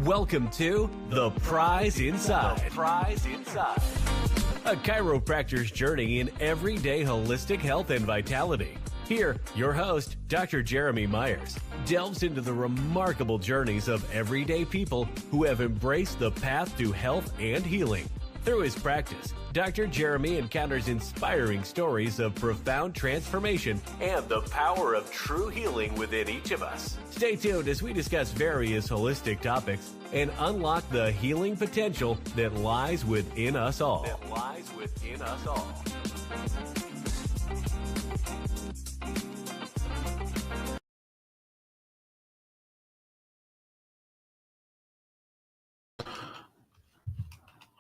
Welcome to The Prize Inside. A chiropractor's journey in everyday holistic health and vitality. Here, your host, Dr. Jeremy Myers, delves into the remarkable journeys of everyday people who have embraced the path to health and healing. Through his practice, Dr. Jeremy encounters inspiring stories of profound transformation and the power of true healing within each of us. Stay tuned as we discuss various holistic topics and unlock the healing potential that lies within us all.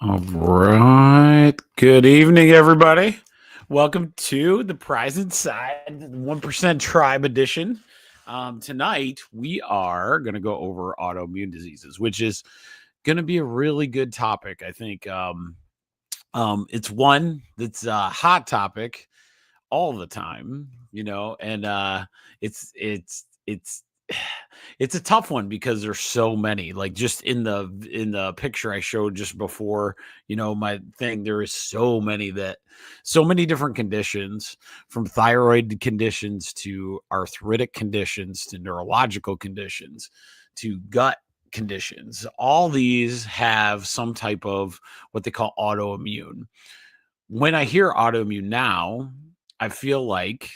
All right. Good evening, everybody. Welcome to the Prize Inside 1% Tribe Edition. Tonight, we are going to go over autoimmune diseases, which is going to be a really good topic. I think it's one that's a hot topic all the time, and it's a tough one because there's so many. Like just in the picture I showed just before, my thing, there is so many different conditions, from thyroid conditions to arthritic conditions to neurological conditions to gut conditions. All these have some type of what they call autoimmune. When I hear autoimmune now, I feel like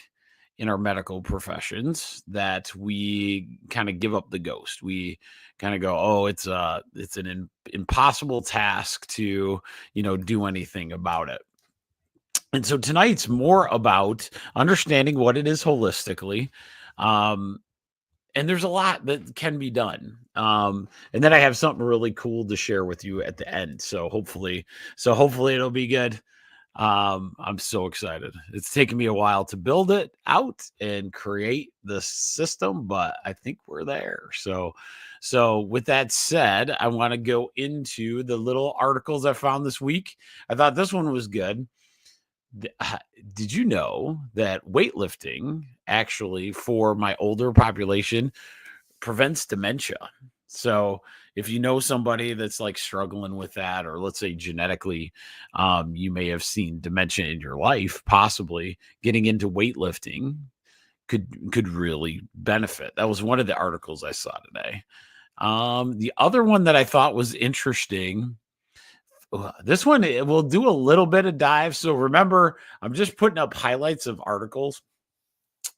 in our medical professions that we kind of give up the ghost. We kind of go, oh, it's an impossible task to, do anything about it. And so tonight's more about understanding what it is holistically. And there's a lot that can be done. And then I have something really cool to share with you at the end. So hopefully it'll be good. I'm so excited. It's taken me a while to build it out and create the system, but I think we're there. So with that said, I want to go into the little articles I found this week. I thought this one was good. Did you know that weightlifting actually, for my older population, prevents dementia? So if you know somebody that's like struggling with that, or let's say genetically, you may have seen dementia in your life, possibly getting into weightlifting could really benefit. That was one of the articles I saw today. The other one that I thought was interesting, this one, we'll do a little bit of dive. So remember, I'm just putting up highlights of articles.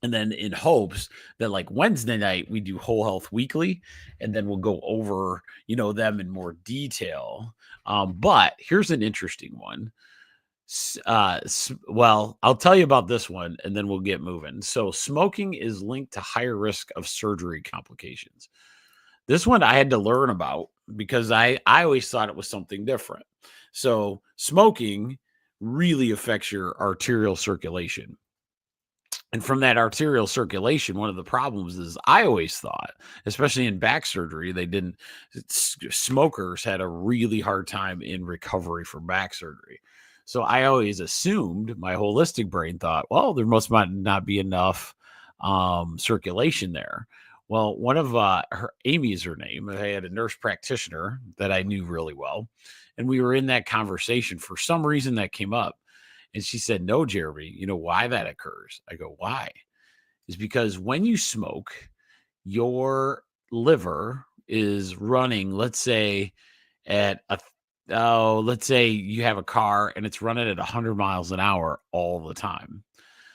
And then in hopes that like Wednesday night, we do Whole Health Weekly, and then we'll go over, them in more detail. But here's an interesting one. Well, I'll tell you about this one, and then we'll get moving. So smoking is linked to higher risk of surgery complications. This one I had to learn about because I always thought it was something different. So smoking really affects your arterial circulation. And from that arterial circulation, one of the problems is I always thought, especially in back surgery, smokers had a really hard time in recovery from back surgery. So I always assumed, my holistic brain thought, well, there must not be enough circulation there. Well, one of Amy is her name. I had a nurse practitioner that I knew really well. And we were in that conversation. For some reason that came up. And she said, no, Jeremy, you know why that occurs? I go, why? Is because when you smoke, your liver is running, let's say let's say you have a car and it's running at 100 miles an hour all the time.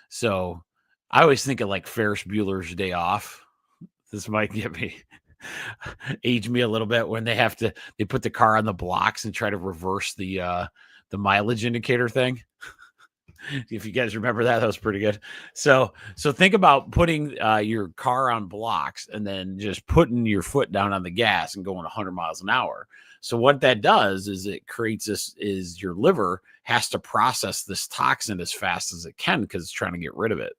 So I always think of like Ferris Bueller's Day Off. This might age me a little bit when they put the car on the blocks and try to reverse the mileage indicator thing. If you guys remember that was pretty good. So think about putting your car on blocks and then just putting your foot down on the gas and going 100 miles an hour. So what that does is it creates is your liver has to process this toxin as fast as it can because it's trying to get rid of it.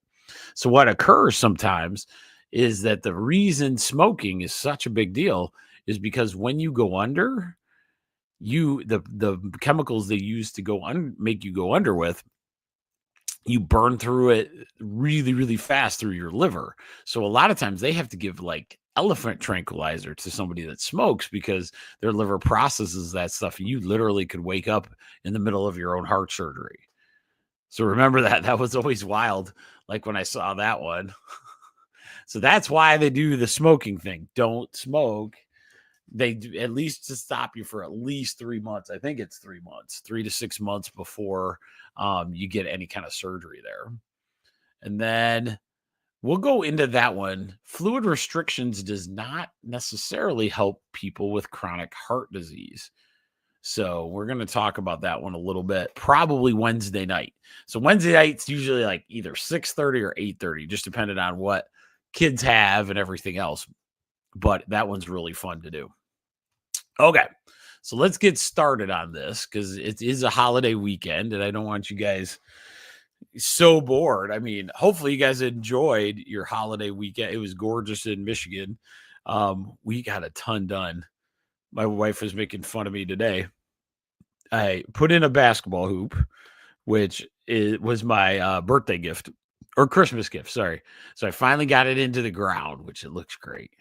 So what occurs sometimes is that the reason smoking is such a big deal is because when you go under, the chemicals they use to make you go under with, you burn through it really, really fast through your liver. So a lot of times they have to give like elephant tranquilizer to somebody that smokes because their liver processes that stuff. You literally could wake up in the middle of your own heart surgery. So remember that. That was always wild, like when I saw that one. So that's why they do the smoking thing. Don't smoke. They do, at least to stop you for at least 3 months. I think it's 3 months, 3 to 6 months before you get any kind of surgery there. And then we'll go into that one. Fluid restrictions does not necessarily help people with chronic heart disease. So we're going to talk about that one a little bit, probably Wednesday night. So Wednesday night's usually like either 6:30 or 8:30, just depending on what kids have and everything else. But that one's really fun to do. Okay, so let's get started on this because it is a holiday weekend and I don't want you guys so bored. I mean, hopefully you guys enjoyed your holiday weekend. It was gorgeous in Michigan. We got a ton done. My wife was making fun of me today. I put in a basketball hoop, which was my birthday gift or Christmas gift. Sorry. So I finally got it into the ground, which it looks great.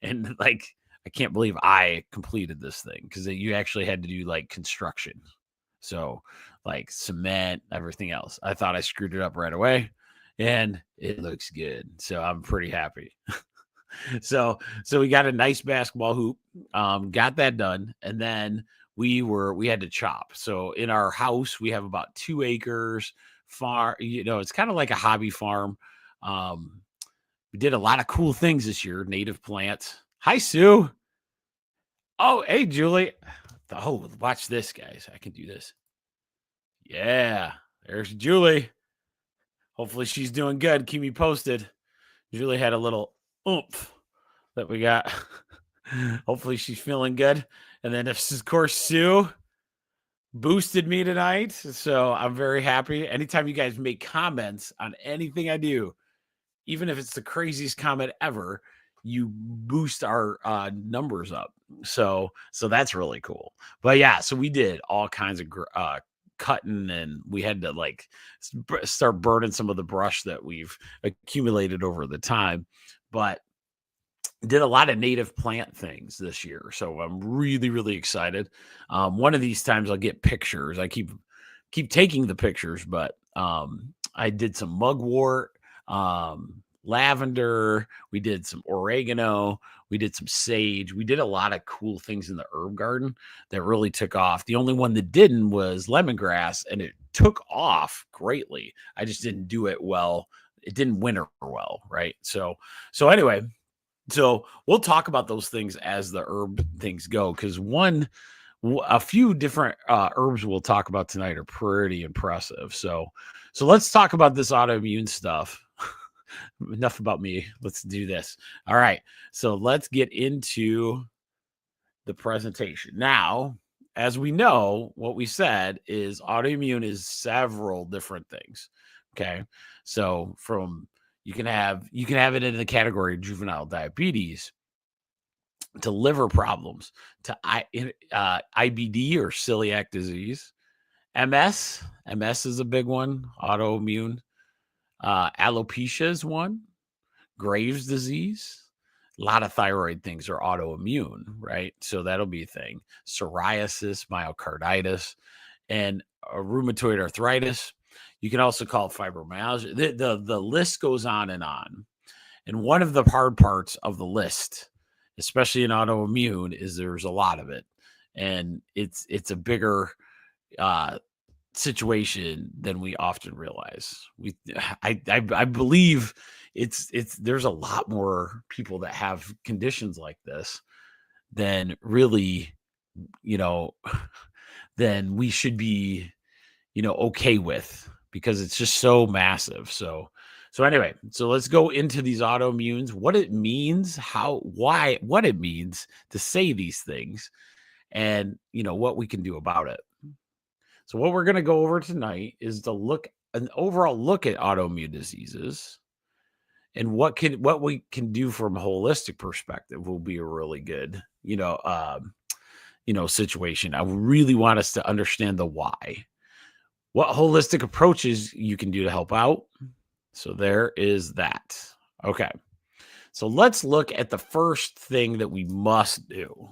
And like, I can't believe I completed this thing because you actually had to do like construction. So like cement, everything else. I thought I screwed it up right away and it looks good. So I'm pretty happy. So we got a nice basketball hoop, got that done. And then we had to chop. So in our house, we have about 2 acres farm, it's kind of like a hobby farm. We did a lot of cool things this year, native plants. Hi, Sue. Oh, hey, Julie. Oh, watch this, guys. I can do this. Yeah, there's Julie. Hopefully she's doing good. Keep me posted. Julie had a little oomph that we got. Hopefully she's feeling good. And then, of course, Sue boosted me tonight. So I'm very happy. Anytime you guys make comments on anything I do, even if it's the craziest comment ever, you boost our numbers up. So that's really cool. But yeah, so we did all kinds of cutting and we had to like start burning some of the brush that we've accumulated over the time. But did a lot of native plant things this year. So I'm really, really excited. One of these times I'll get pictures. I keep taking the pictures, but I did some mugwort, lavender. We did some oregano. We did some sage. We did a lot of cool things in the herb garden that really took off. The only one that didn't was lemongrass, and it took off greatly. I just didn't do it well. It didn't winter well, right? So anyway, so we'll talk about those things as the herb things go, because a few different herbs we'll talk about tonight are pretty impressive. So let's talk about this autoimmune stuff. Enough about me. Let's do this. All right. So let's get into the presentation. Now, as we know, what we said is autoimmune is several different things. Okay. So you can have it in the category of juvenile diabetes, to liver problems, to IBD or celiac disease, MS. MS is a big one, autoimmune. Alopecia is one, Graves' disease. A lot of thyroid things are autoimmune, right? So that'll be a thing. Psoriasis, myocarditis, and rheumatoid arthritis. You can also call it fibromyalgia. The list goes on. And one of the hard parts of the list, especially in autoimmune, is there's a lot of it. And it's a bigger situation than we often realize. I believe there's a lot more people that have conditions like this than really, than we should be, okay with, because it's just so massive. So anyway, so let's go into these autoimmunes, what it means, what it means to say these things, and what we can do about it. So what we're going to go over tonight is an overall look at autoimmune diseases, and what we can do from a holistic perspective will be a really good, situation. I really want us to understand the why, what holistic approaches you can do to help out. So there is that. Okay. So let's look at the first thing that we must do.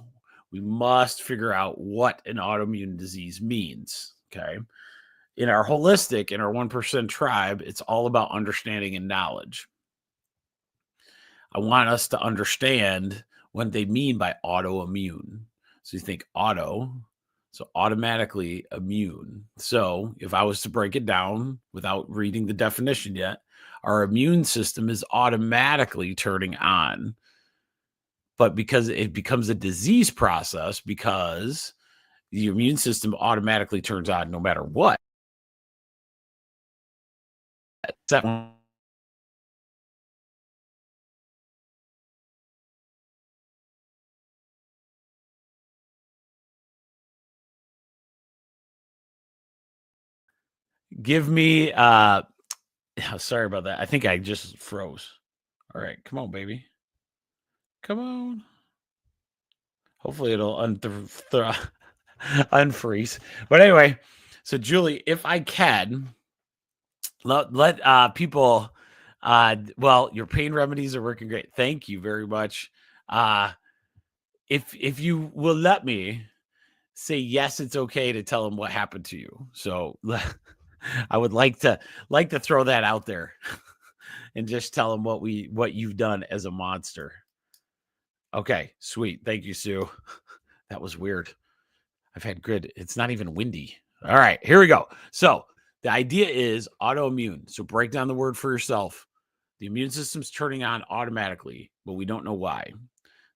We must figure out what an autoimmune disease means. Okay. In our holistic, in our 1% tribe, it's all about understanding and knowledge. I want us to understand what they mean by autoimmune. So you think auto, so automatically immune. So if I was to break it down without reading the definition yet, our immune system is automatically turning on. But because it becomes a disease process, because the immune system automatically turns on no matter what. Give me sorry about that. I think I just froze. All right, come on, baby. Come on. Hopefully it'll unfreeze. But anyway, so Julie, if I can let people well, your pain remedies are working great. Thank you very much. If you will let me say yes, it's okay to tell them what happened to you. So I would like to throw that out there and just tell them what you've done as a monster. Okay, sweet. Thank you, Sue. That was weird. I've had good. It's not even windy. All right, here we go. So the idea is autoimmune. So break down the word for yourself. The immune system's turning on automatically, but we don't know why.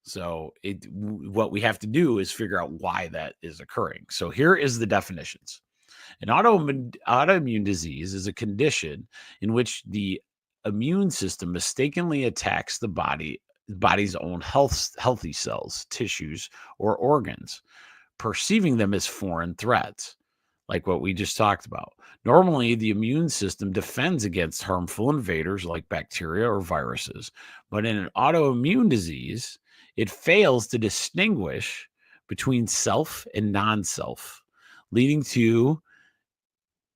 So what we have to do is figure out why that is occurring. So here is the definitions. An autoimmune disease is a condition in which the immune system mistakenly attacks the body's own healthy cells, tissues, or organs, perceiving them as foreign threats, like what we just talked about. Normally, the immune system defends against harmful invaders like bacteria or viruses, but in an autoimmune disease, it fails to distinguish between self and non-self, leading to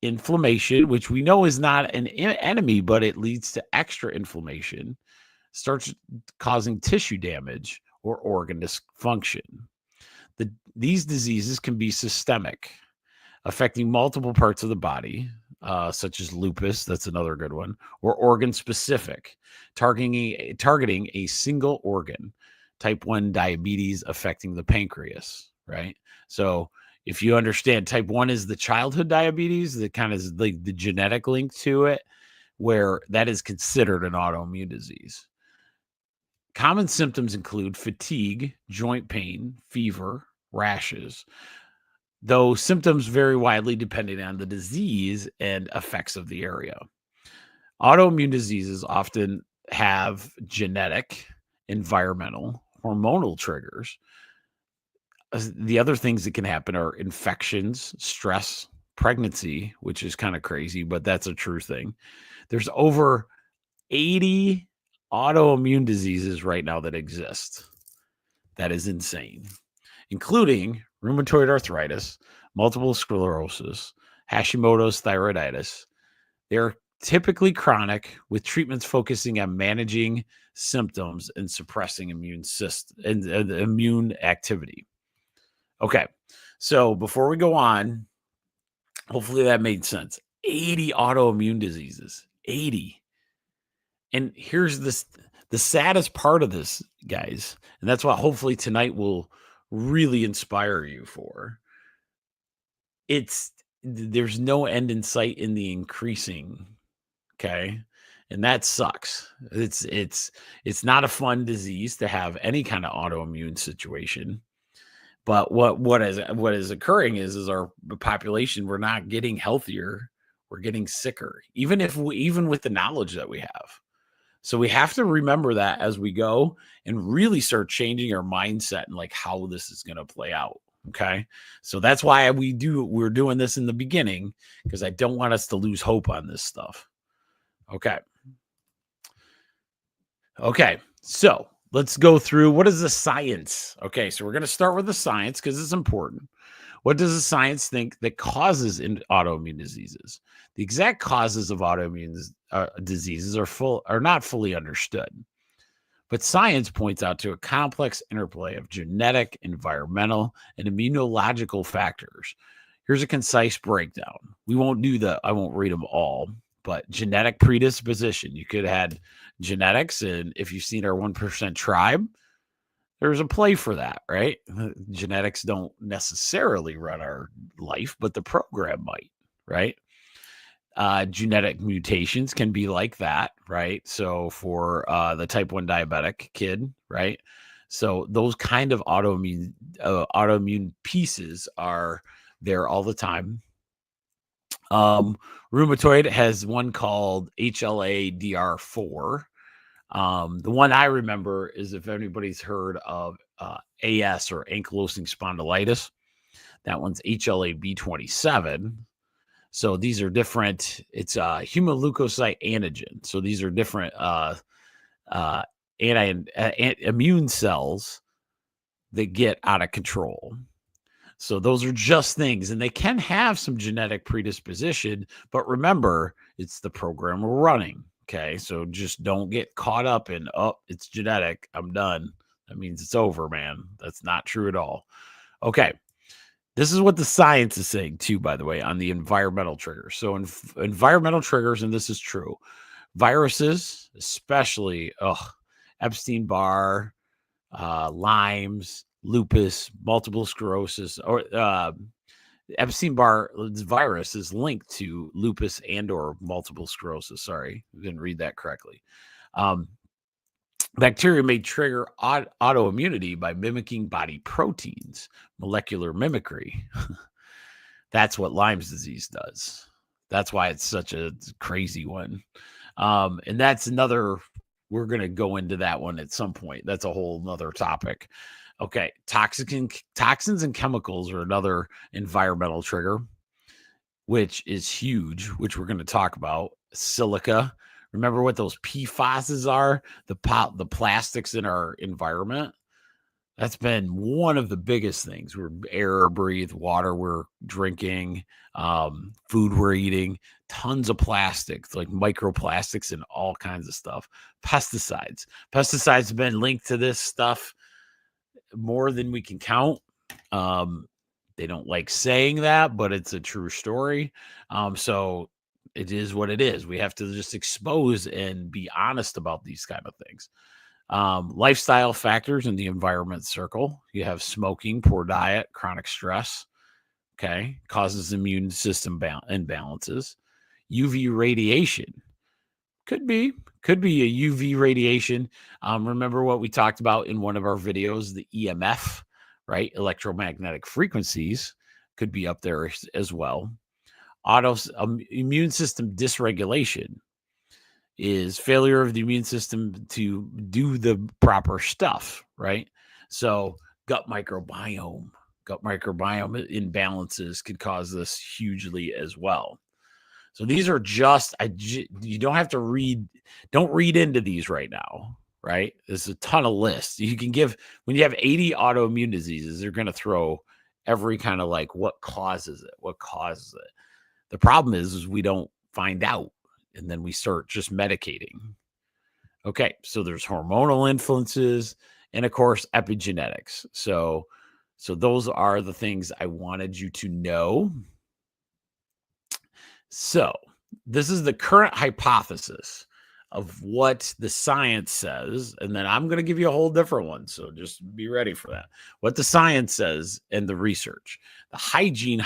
inflammation, which we know is not an enemy, but it leads to extra inflammation, starts causing tissue damage or organ dysfunction. These diseases can be systemic, affecting multiple parts of the body, such as lupus, that's another good one, or organ specific, targeting a single organ, type 1 diabetes affecting the pancreas, right? So if you understand, type 1 is the childhood diabetes, that kind of is like the genetic link to it, where that is considered an autoimmune disease. Common symptoms include fatigue, joint pain, fever, rashes, though symptoms vary widely depending on the disease and effects of the area. Autoimmune diseases often have genetic, environmental, hormonal triggers. The other things that can happen are infections, stress, pregnancy, which is kind of crazy, but that's a true thing. There's over 80 autoimmune diseases right now that exist. That is insane, including rheumatoid arthritis, multiple sclerosis, Hashimoto's thyroiditis. They're typically chronic, with treatments focusing on managing symptoms and suppressing immune system and immune activity. Okay, so before we go on, hopefully that made sense. 80 autoimmune diseases, 80. And here's the saddest part of this, guys, and that's what hopefully tonight will really inspire you for. There's no end in sight in the increasing, okay? And that sucks. It's not a fun disease to have any kind of autoimmune situation. But what is occurring is our population, we're not getting healthier, we're getting sicker, even with the knowledge that we have. So we have to remember that as we go and really start changing our mindset and like how this is going to play out. Okay. So that's why we're doing this in the beginning, because I don't want us to lose hope on this stuff. Okay. Okay. So let's go through, what is the science? Okay. So we're going to start with the science because it's important. What does the science think that causes autoimmune diseases? The exact causes of autoimmune diseases are not fully understood, But science points out to a complex interplay of genetic, environmental, and immunological factors. Here's a concise breakdown. I won't read them all, but genetic predisposition. You could have had genetics, and if you've seen our 1% tribe, there's a play for that, right? Genetics don't necessarily run our life, but the program might, right? Genetic mutations can be like that, right? So for the type 1 diabetic kid, right? So those kind of autoimmune pieces are there all the time. Rheumatoid has one called HLA-DR4. The one I remember is, if anybody's heard of AS, or ankylosing spondylitis, that one's HLA-B27. So these are different. It's a human leukocyte antigen. So these are different immune cells that get out of control. So those are just things, and they can have some genetic predisposition, but remember, it's the program we're running. Okay, so just don't get caught up in, oh, it's genetic, I'm done. That means it's over, man. That's not true at all. Okay, this is what the science is saying too, by the way, on the environmental triggers. So environmental triggers, and this is true, viruses, especially Epstein-Barr, Lyme's, lupus, multiple sclerosis, or Epstein-Barr virus is linked to lupus and or multiple sclerosis. Sorry, I didn't read that correctly. Bacteria may trigger autoimmunity by mimicking body proteins, molecular mimicry. That's what Lyme's disease does. That's why it's such a crazy one. And that's another, we're going to go into that one at some point. That's a whole nother topic. Okay, toxins and chemicals are another environmental trigger, which is huge, which we're going to talk about. Silica. Remember what those PFASs are? The plastics in our environment. That's been one of the biggest things. We're air breathe, water we're drinking, food we're eating, tons of plastics, like microplastics and all kinds of stuff. Pesticides have been linked to this stuff more than we can count. They don't like saying that, but it's a true story. So it is what it is. We have to just expose and be honest about these kind of things. Lifestyle factors in the environment circle. You have smoking, poor diet, chronic stress. Okay, causes immune system imbalances. UV radiation could be a UV radiation. Remember what we talked about in one of our videos, the EMF, right? Electromagnetic frequencies could be up there as well. Immune system dysregulation is failure of the immune system to do the proper stuff, right? So gut microbiome imbalances could cause this hugely as well. So these are just, you don't have to don't read into these right now, right? There's a ton of lists. You can give, when you have 80 autoimmune diseases, they're going to throw every kind of like, what causes it? The problem is we don't find out, and then we start just medicating. Okay, so there's hormonal influences, and of course, epigenetics. So those are the things I wanted you to know. So this is the current hypothesis of what the science says, and then I'm going to give you a whole different one. So just be ready for that. What the science says and the research. The hygiene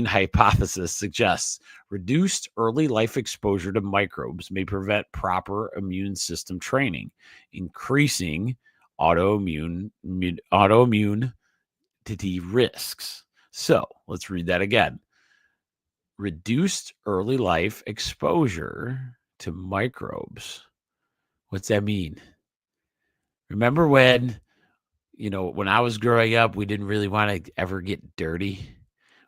hypothesis suggests reduced early life exposure to microbes may prevent proper immune system training, increasing autoimmune risks. So let's read that again. Reduced early life exposure to microbes. What's that mean? Remember when I was growing up, we didn't really want to ever get dirty.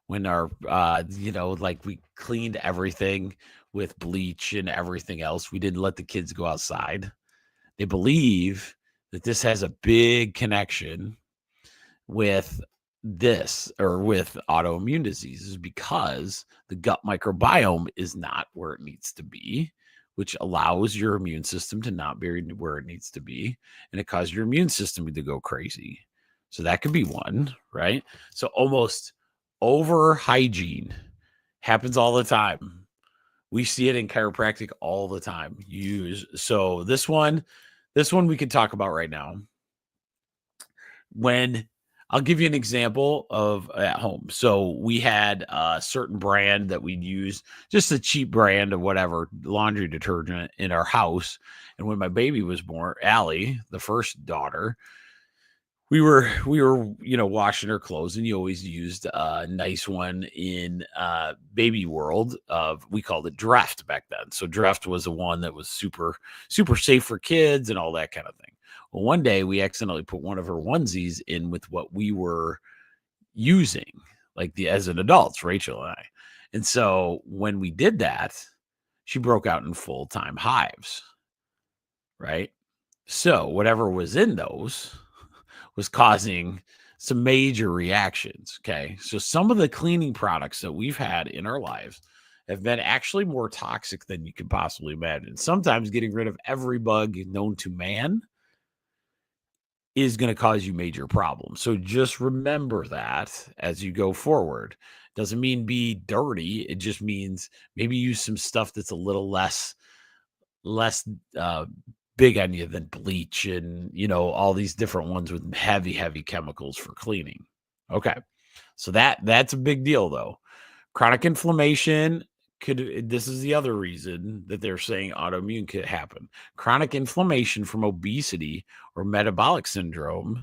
When our, like we cleaned everything with bleach and everything else. We didn't let the kids go outside. They believe that this has a big connection with this, or with autoimmune diseases, because the gut microbiome is not where it needs to be, which allows your immune system to not be where it needs to be, and it causes your immune system to go crazy. So that could be one, right? So almost over hygiene happens all the time. We see it in chiropractic all the time. So this one we can talk about right now. When I'll give you an example of at home. So we had a certain brand that we'd use, just a cheap brand of whatever laundry detergent in our house. And when my baby was born, Allie, the first daughter, we were washing her clothes, and you always used a nice one in baby world. We called it Dreft back then. So Dreft was the one that was super safe for kids and all that kind of thing. Well, one day we accidentally put one of her onesies in with what we were using, as an adults, Rachel and I. And so when we did that, she broke out in full-time hives, right? So whatever was in those was causing some major reactions. Okay. So some of the cleaning products that we've had in our lives have been actually more toxic than you could possibly imagine. Sometimes getting rid of every bug known to man is going to cause you major problems. So just remember that as you go forward. Doesn't mean be dirty. It just means maybe use some stuff that's a little less big on you than bleach and, all these different ones with heavy chemicals for cleaning. Okay. So that's a big deal though. Chronic inflammation this is the other reason that they're saying autoimmune could happen. Chronic inflammation from obesity or metabolic syndrome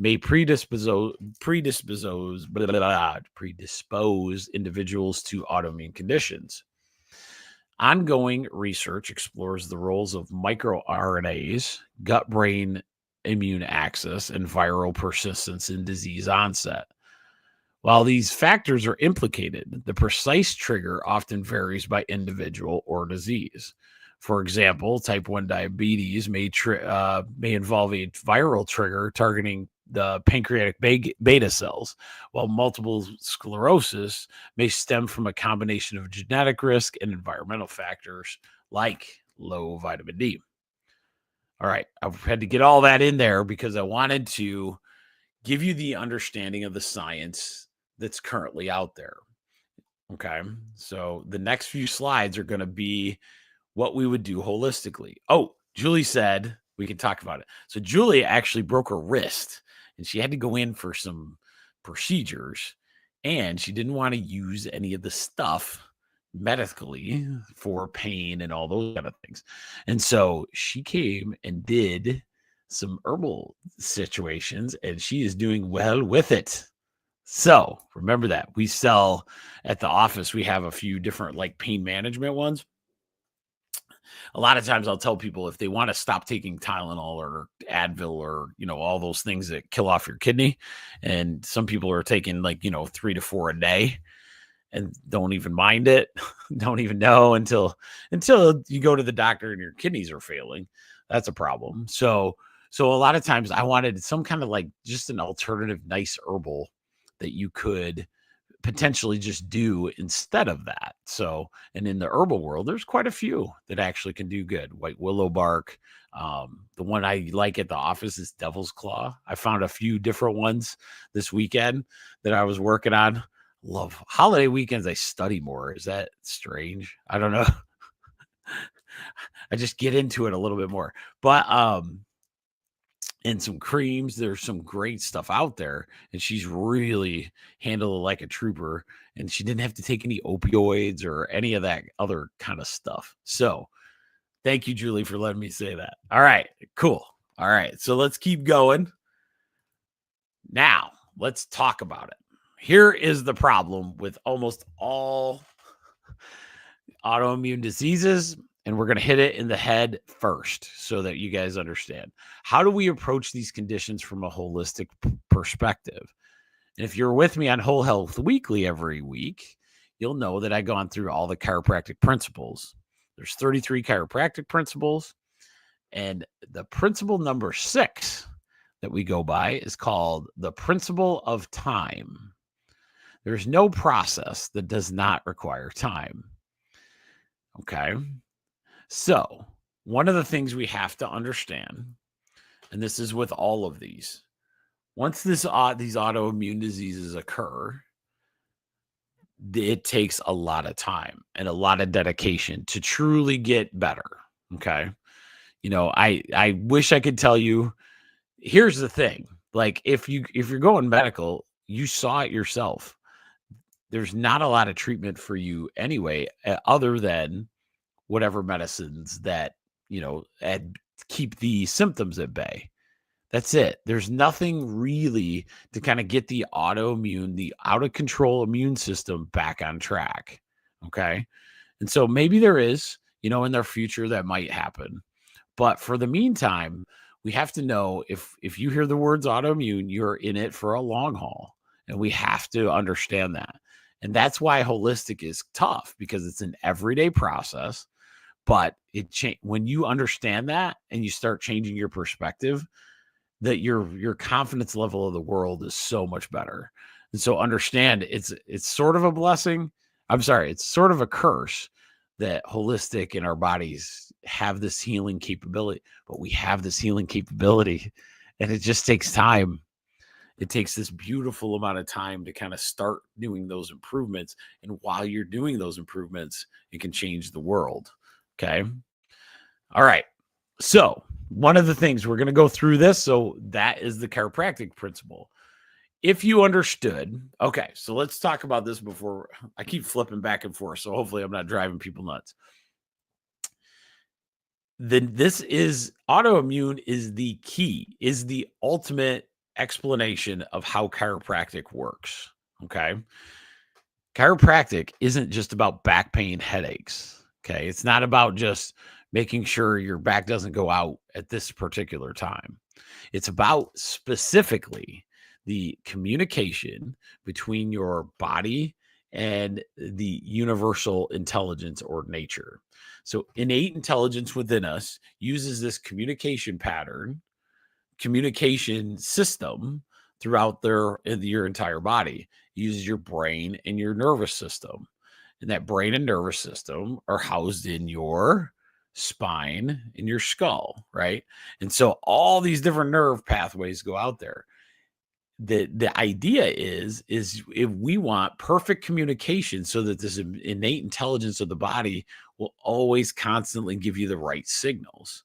may predispose individuals to autoimmune conditions. Ongoing research explores the roles of microRNAs, gut-brain immune axis, and viral persistence in disease onset. While these factors are implicated, the precise trigger often varies by individual or disease. For example, type 1 diabetes may involve a viral trigger targeting the pancreatic beta cells, while multiple sclerosis may stem from a combination of genetic risk and environmental factors like low vitamin D. All right, I've had to get all that in there because I wanted to give you the understanding of the science that's currently out there. Okay, so the next few slides are going to be what we would do holistically. Oh, Julie said we can talk about it. So Julie actually broke her wrist and she had to go in for some procedures, and she didn't want to use any of the stuff medically for pain and all those kind of things. And so she came and did some herbal situations, and she is doing well with it. So remember that we sell at the office, we have a few different pain management ones. A lot of times I'll tell people if they want to stop taking Tylenol or Advil or, all those things that kill off your kidney. And some people are taking 3 to 4 a day and don't even mind it. Don't even know until you go to the doctor and your kidneys are failing. That's a problem. So a lot of times I wanted some kind of just an alternative, nice herbal that you could potentially just do instead of that. So, and in the herbal world, there's quite a few that actually can do good. White willow bark. The one I like at the office is devil's claw. I found a few different ones this weekend that I was working on. Love holiday weekends. I study more. Is that strange? I don't know. I just get into it a little bit more, but, and some creams. There's some great stuff out there, and she's really handled it like a trooper, and she didn't have to take any opioids or any of that other kind of stuff. So thank you, Julie, for letting me say that. All right, cool. All right, so let's keep going. Now let's talk about it. Here is the problem with almost all autoimmune diseases, and we're going to hit it in the head first so that you guys understand. How do we approach these conditions from a holistic perspective? And if you're with me on Whole Health Weekly every week, you'll know that I've gone through all the chiropractic principles. There's 33 chiropractic principles, and the principle number 6 that we go by is called the principle of time. There's no process that does not require time. Okay. So, one of the things we have to understand, and this is with all of these, once these autoimmune diseases occur, it takes a lot of time and a lot of dedication to truly get better. Okay. I wish I could tell you, here's the thing. Like if you're going medical, you saw it yourself. There's not a lot of treatment for you anyway, other than whatever medicines that, keep the symptoms at bay. That's it. There's nothing really to kind of get the out of control immune system back on track. Okay. And so maybe there is, in their future that might happen. But for the meantime, we have to know if you hear the words autoimmune, you're in it for a long haul. And we have to understand that. And that's why holistic is tough, because it's an everyday process. But when you understand that and you start changing your perspective, that your confidence level of the world is so much better. And so understand it's sort of a blessing. I'm sorry, it's sort of a curse that holistic in our bodies have this healing capability, but we have this healing capability and it just takes time. It takes this beautiful amount of time to kind of start doing those improvements. And while you're doing those improvements, it can change the world. Okay. All right. So one of the things we're going to go through this. So that is the chiropractic principle. If you understood, okay, so let's talk about this before I keep flipping back and forth. So hopefully I'm not driving people nuts. Then this is autoimmune is the key, is the ultimate explanation of how chiropractic works. Okay. Chiropractic isn't just about back pain, headaches. Okay. It's not about just making sure your back doesn't go out at this particular time. It's about specifically the communication between your body and the universal intelligence or nature. So, innate intelligence within us uses this communication system throughout your entire body. It uses your brain and your nervous system. And that brain and nervous system are housed in your spine, in your skull, right? And so all these different nerve pathways go out there. The idea is if we want perfect communication so that this innate intelligence of the body will always constantly give you the right signals.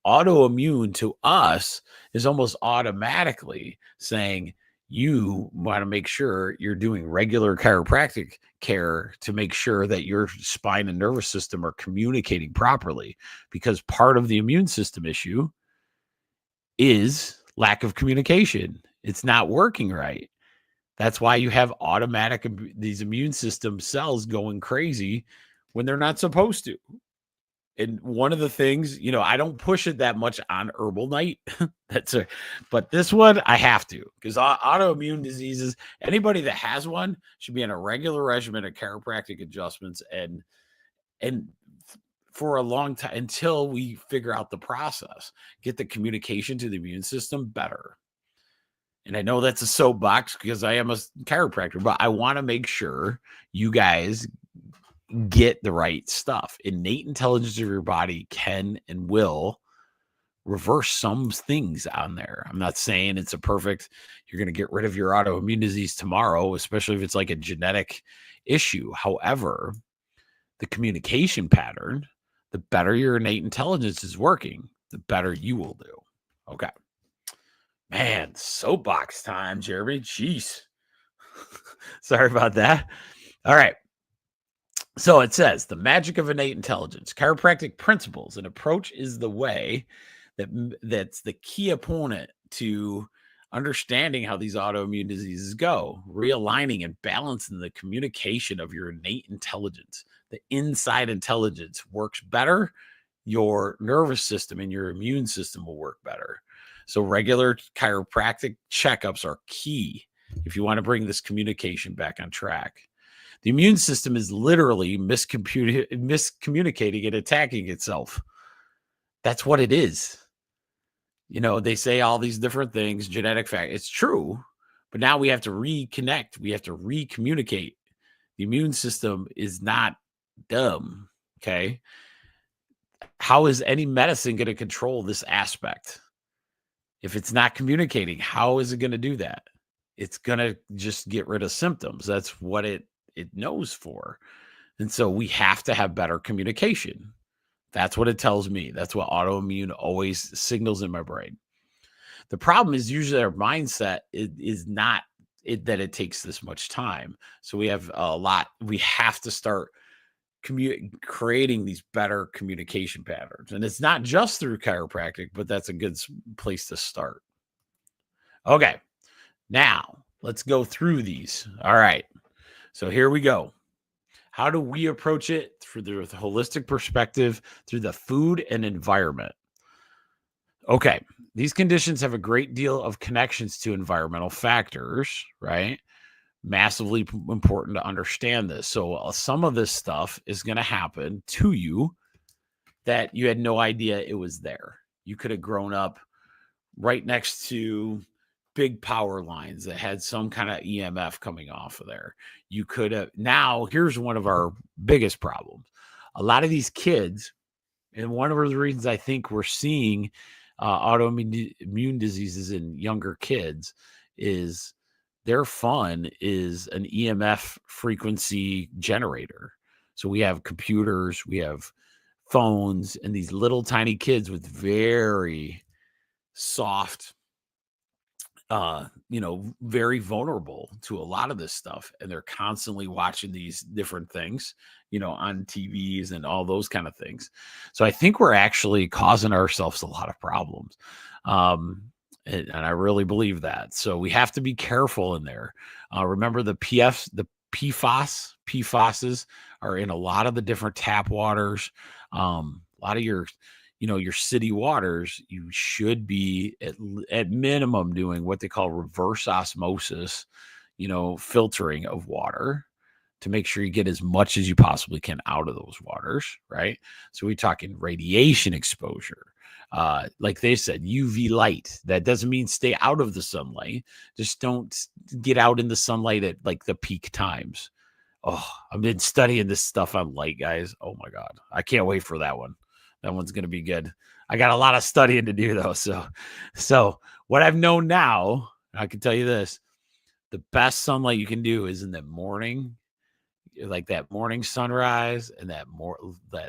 Autoimmune to us is almost automatically saying you want to make sure you're doing regular chiropractic care to make sure that your spine and nervous system are communicating properly, because part of the immune system issue is lack of communication. It's not working right. That's why you have these immune system cells going crazy when they're not supposed to. And one of the things, I don't push it that much on herbal night. But this one I have to, because autoimmune diseases, anybody that has one should be on a regular regimen of chiropractic adjustments and for a long time until we figure out the process, get the communication to the immune system better. And I know that's a soapbox because I am a chiropractor, but I want to make sure you guys get the right stuff. Innate intelligence of your body can and will reverse some things on there. I'm not saying it's you're going to get rid of your autoimmune disease tomorrow, especially if it's like a genetic issue. However, the communication pattern, the better your innate intelligence is working, the better you will do. Okay. Man, soapbox time, Jeremy. Jeez. Sorry about that. All right. So it says the magic of innate intelligence, chiropractic principles and approach is the way that's the key opponent to understanding how these autoimmune diseases go, realigning and balancing the communication of your innate intelligence. The inside intelligence works better. Your nervous system and your immune system will work better. So regular chiropractic checkups are key if you want to bring this communication back on track. The immune system is literally miscommunicating and attacking itself. That's what it is. They say all these different things, genetic fact. It's true, but now we have to reconnect. We have to recommunicate. The immune system is not dumb. Okay. how is any medicine going to control this aspect? If it's not communicating, how is it going to do that? It's going to just get rid of symptoms. That's what it knows for. And so we have to have better communication. That's what it tells me. That's what autoimmune always signals in my brain. The problem is usually our mindset is not that it takes this much time. So we have we have to start creating these better communication patterns. And it's not just through chiropractic, but that's a good place to start. Okay, now let's go through these. All right, so here we go. How do we approach it through the holistic perspective, through the food and environment? Okay, these conditions have a great deal of connections to environmental factors, right? Massively important to understand this. So some of this stuff is going to happen to you that you had no idea it was there. You could have grown up right next to big power lines that had some kind of EMF coming off of there. You could have. Now, here's one of our biggest problems. A lot of these kids, and one of the reasons I think we're seeing autoimmune diseases in younger kids is their fun is an EMF frequency generator. So we have computers, we have phones, and these little tiny kids with very soft, very vulnerable to a lot of this stuff. And they're constantly watching these different things, on TVs and all those kind of things. So I think we're actually causing ourselves a lot of problems. And I really believe that. So we have to be careful in there. Remember the PFASs are in a lot of the different tap waters. A lot of your city waters, you should be at minimum doing what they call reverse osmosis, filtering of water to make sure you get as much as you possibly can out of those waters, right? So we're talking radiation exposure. Like they said, UV light. That doesn't mean stay out of the sunlight. Just don't get out in the sunlight at like the peak times. Oh, I've been studying this stuff on light, guys. Oh my God. I can't wait for that one. That one's going to be good. I got a lot of studying to do though. So what I've known now, I can tell you this, the best sunlight you can do is in the morning, like that morning sunrise and that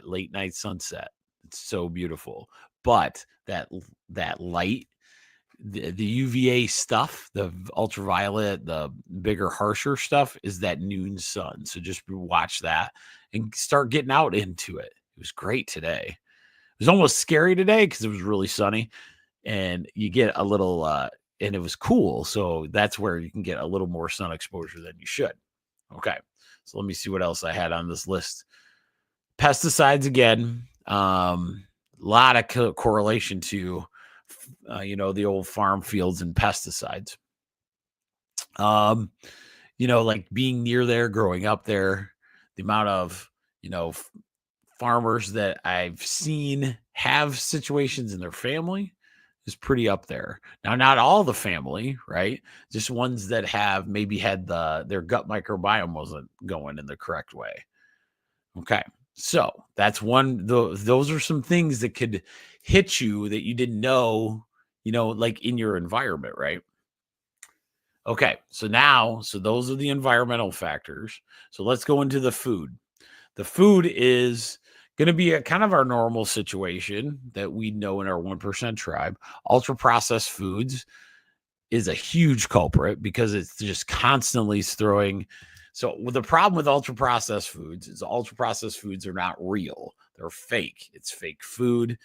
late night sunset. It's so beautiful. But that light, the UVA stuff, the ultraviolet, the bigger, harsher stuff is that noon sun. So just watch that and start getting out into it. It was great today. It was almost scary today because it was really sunny and you get a little, and it was cool. So that's where you can get a little more sun exposure than you should. Okay. So let me see what else I had on this list. Pesticides again. A lot of correlation to, the old farm fields and pesticides. Like being near there, growing up there, the amount of, farmers that I've seen have situations in their family is pretty up there. Now, not all the family, right? Just ones that have maybe had their gut microbiome wasn't going in the correct way. Okay. So that's one, those are some things that could hit you that you didn't know, like in your environment, right? Okay. So those are the environmental factors. So let's go into the food. The food is going to be a kind of our normal situation that we know in our 1% tribe. Ultra processed foods is a huge culprit because it's just constantly throwing. So the problem with ultra processed foods is ultra processed foods are not real. They're fake. It's fake food.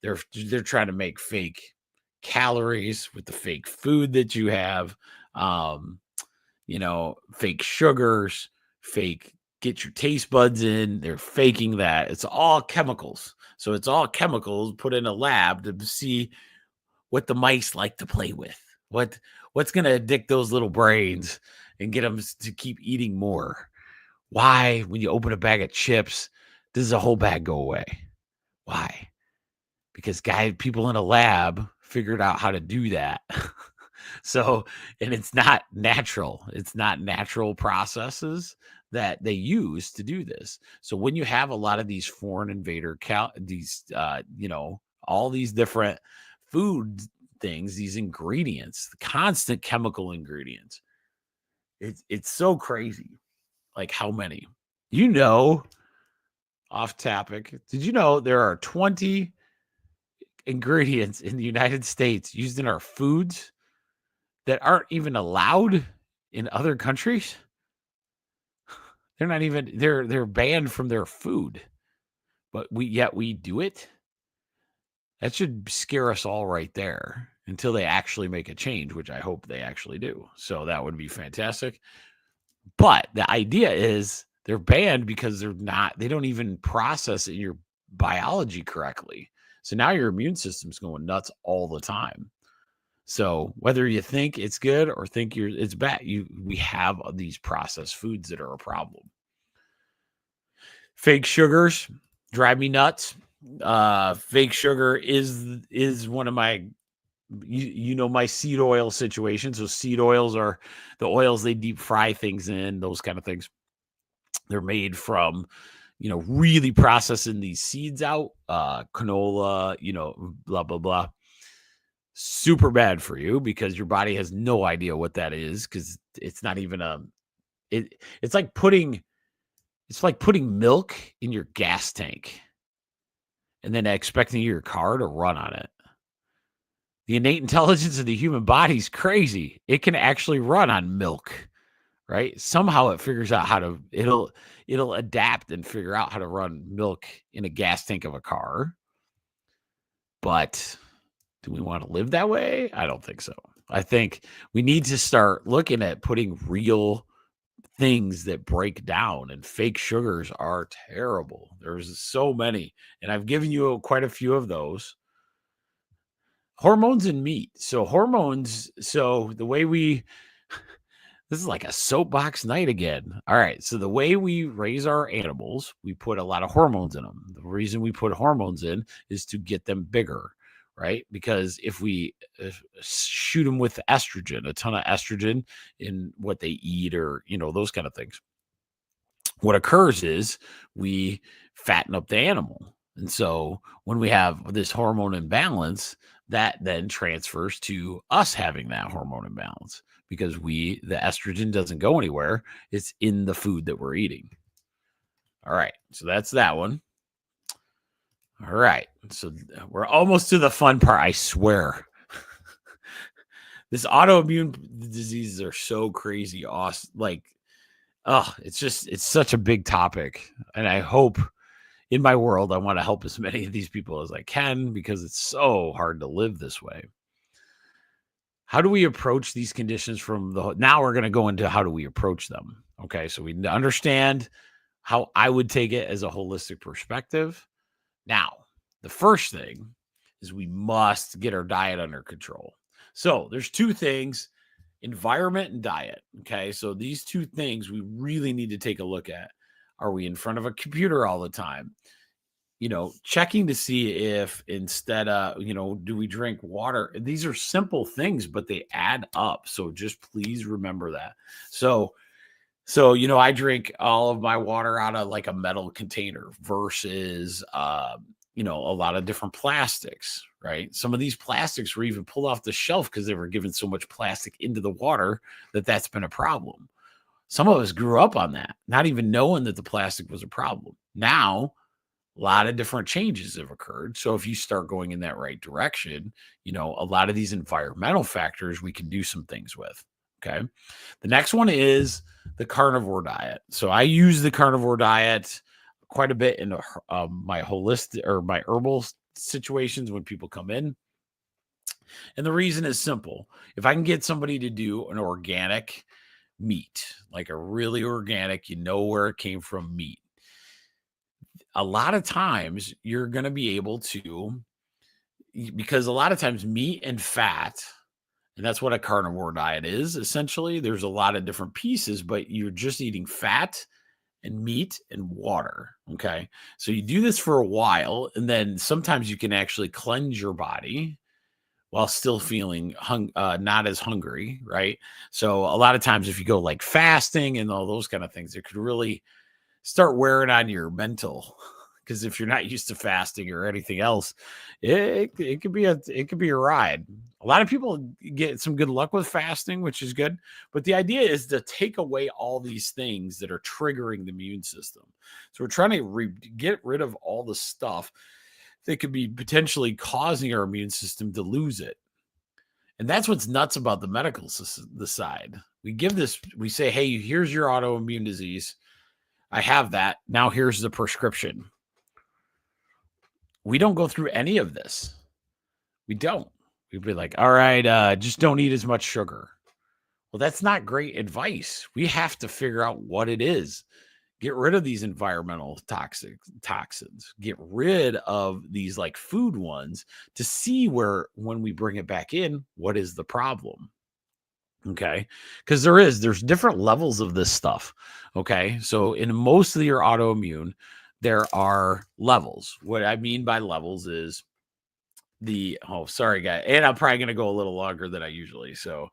They're trying to make fake calories with the fake food that you have. Fake sugars, fake get your taste buds in. They're faking that. It's all chemicals. So it's all chemicals put in a lab to see what the mice like to play with. What's going to addict those little brains and get them to keep eating more? Why, when you open a bag of chips, does the whole bag go away? Why? Because people in a lab figured out how to do that. So, and it's not natural. It's not natural processes that they use to do this. So when you have a lot of these foreign invader all these different food things, these ingredients, the constant chemical ingredients, it's so crazy. Like how many? Off topic, did you know there are 20 ingredients in the United States used in our foods that aren't even allowed in other countries? They're not even they're banned from their food, but we do it. That should scare us all right there until they actually make a change, which I hope they actually do. So that would be fantastic. But the idea is they're banned because they don't even process in your biology correctly. So now your immune system's going nuts all the time. So whether you think it's good or think it's bad, we have these processed foods that are a problem. Fake sugars drive me nuts. Fake sugar is one of my my seed oil situation. So seed oils are the oils they deep fry things in, those kind of things. They're made from really processing these seeds out, canola, blah blah blah. Super bad for you because your body has no idea what that is, because it's not even it's like putting milk in your gas tank and then expecting your car to run on it. The innate intelligence of the human body is crazy. It can actually run on milk, right? Somehow it figures out it'll adapt and figure out how to run milk in a gas tank of a car. But do we want to live that way? I don't think so. I think we need to start looking at putting real things that break down, and fake sugars are terrible. There's so many, and I've given you quite a few of those. Hormones in meat. So the way this is like a soapbox night again. All right. So the way we raise our animals, we put a lot of hormones in them. The reason we put hormones in is to get them bigger, right? Because if we shoot them with estrogen, a ton of estrogen in what they eat, or, those kind of things, what occurs is we fatten up the animal. And so when we have this hormone imbalance, that then transfers to us having that hormone imbalance, because the estrogen doesn't go anywhere. It's in the food that we're eating. All right. So that's that one. All right. So we're almost to the fun part, I swear. This autoimmune diseases are so crazy. Awesome. Like, it's such a big topic. And I hope in my world, I want to help as many of these people as I can, because it's so hard to live this way. How do we approach these conditions now we're going to go into how do we approach them. Okay. So we understand how I would take it as a holistic perspective. Now, the first thing is we must get our diet under control. So there's two things: environment and diet. Okay. So these two things we really need to take a look at. Are we in front of a computer all the time? Checking to see if instead of, do we drink water? These are simple things, but they add up. So just please remember that. So, I drink all of my water out of like a metal container versus, a lot of different plastics, right? Some of these plastics were even pulled off the shelf because they were given so much plastic into the water that's been a problem. Some of us grew up on that, not even knowing that the plastic was a problem. Now, a lot of different changes have occurred. So if you start going in that right direction, a lot of these environmental factors we can do some things with. Okay. The next one is the carnivore diet. So I use the carnivore diet quite a bit in my holistic or my herbal situations when people come in. And the reason is simple. If I can get somebody to do an organic meat, like a really organic, where it came from meat, a lot of times you're going to be able to, because a lot of times meat and fat, and that's what a carnivore diet is. Essentially, there's a lot of different pieces, but you're just eating fat and meat and water. Okay. So you do this for a while, and then sometimes you can actually cleanse your body while still feeling not as hungry, right? So a lot of times if you go like fasting and all those kind of things, it could really start wearing on your mental, because if you're not used to fasting or anything else, it could be a ride. A lot of people get some good luck with fasting, which is good, but the idea is to take away all these things that are triggering the immune system. So we're trying to get rid of all the stuff that could be potentially causing our immune system to lose it. And that's what's nuts about the medical the side. We say, hey, here's your autoimmune disease. I have that. Now here's the prescription. We don't go through any of this. We don't. We'd be like, all right, just don't eat as much sugar. Well, that's not great advice. We have to figure out what it is. Get rid of these environmental toxins. Get rid of these like food ones to see where, when we bring it back in, what is the problem? Okay. Because there's different levels of this stuff. Okay. So in most of your autoimmune, there are levels. What I mean by levels is sorry, guy. And I'm probably going to go a little longer than I usually. So